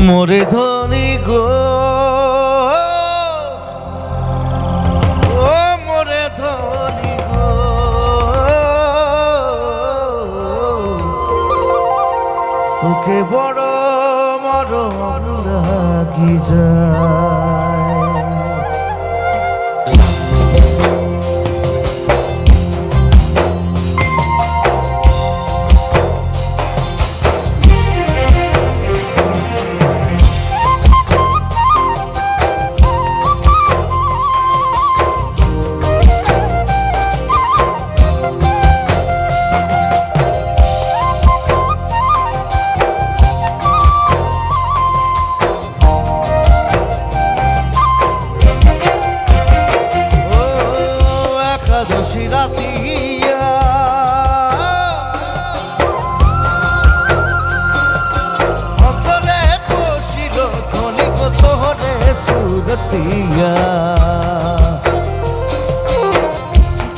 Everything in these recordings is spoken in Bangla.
মোরে ধনী গো ও মোরে ধনী গো তোকে বড় মরণ লাগি যায়। অন্তরে বসিল ধনী গো তোরে সুরতিয়া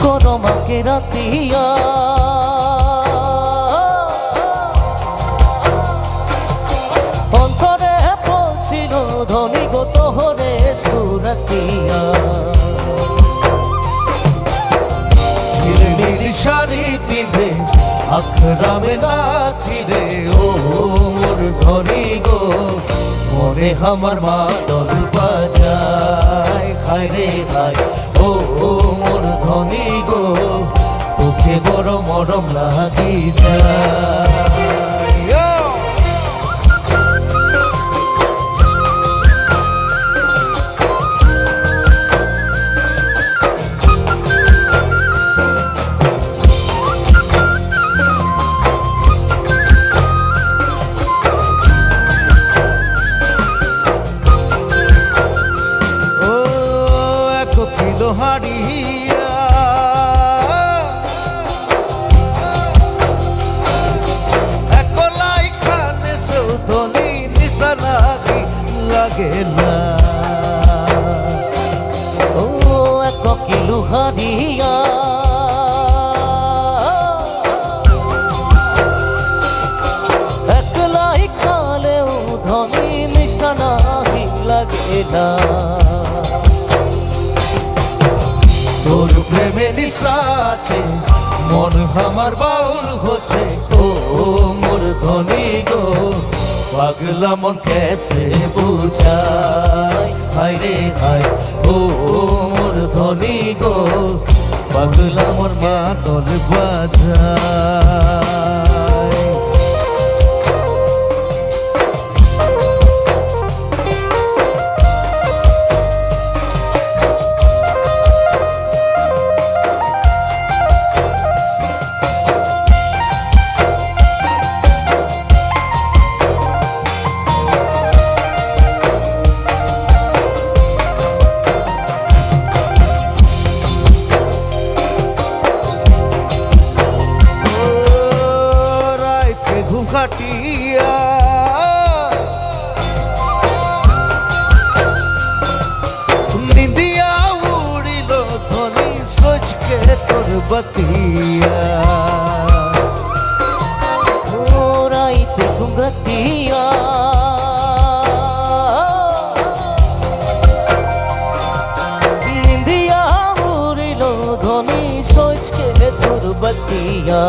করমাকে রাতিয়া অন্তরে বসিল ধনী গো তোরে সুরতিয়া শাড়ি পিঁধে আখরামে নাচিরে ও মোর ধনী গো মনে আমার মাদল বাজায় খায় রে খায় ও মোর ধনী গো তোকে বড় মরম লাগি যায়। হারিয়া একলাই খানে সৌধনি নিশানাগি লাগে না ও এক কিলো হারিয়া একলাই খালেও ধনী নিশানাগি লাগে না তোর প্রেমে নিশ্বাসে মন আমার বাউল হচ্ছে ও মোর ধনী গো পাগলা মন কেসে বুঝায় হায় রে হায় ও মোর ধনী গো পাগলা মন মাতল বাজায়। খাটিয়া নিন্দিয়া উড়িল ধনী সোচকে তোর বতিয়া রাইতে ঘুঙ্গতিয়া নিন্দিয়া উড়িল ধনী সোচকে তোর বতিয়া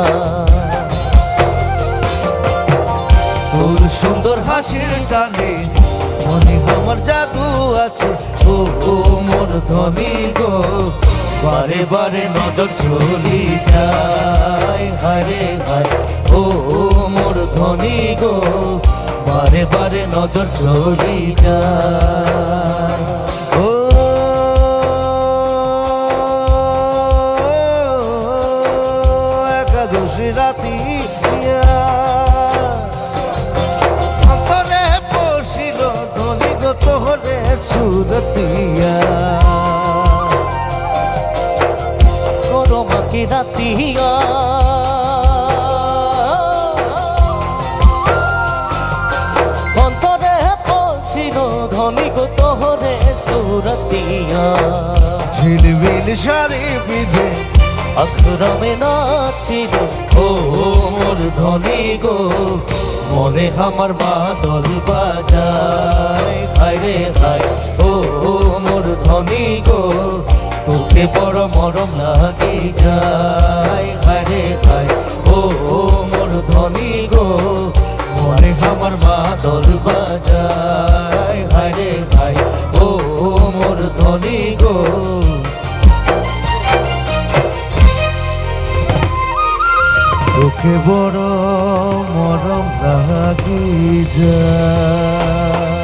তোর সুন্দর হাসির গানে মনে আমার জাদু আছে ও মোর ধনী গো বারে বারে নজর চলি যায় হারে হায় ও মোর ধনী গো বারে বারে নজর চলি যায়। ও একাদশী রাতি তোরে সুরতিয়া করমাকে রাতিয়া অন্তরে বসিল ধনী গো তোরে সুরতিয়া ঝিলমিল শাড়ি পিঁধে আখরামে নাছিল ও মোর ধনী গো মনে আমার মাদল বাজায় হায় রে হায় ও মোর ধনী গো তোকে বড় মরম লাগে যায় হায় রে হায় ও মোর ধনী গো মনে আমার মাদল বাজায় হায় রে হায় ও মোর ধনী গো তোকে বড় মরম লাগি যায়।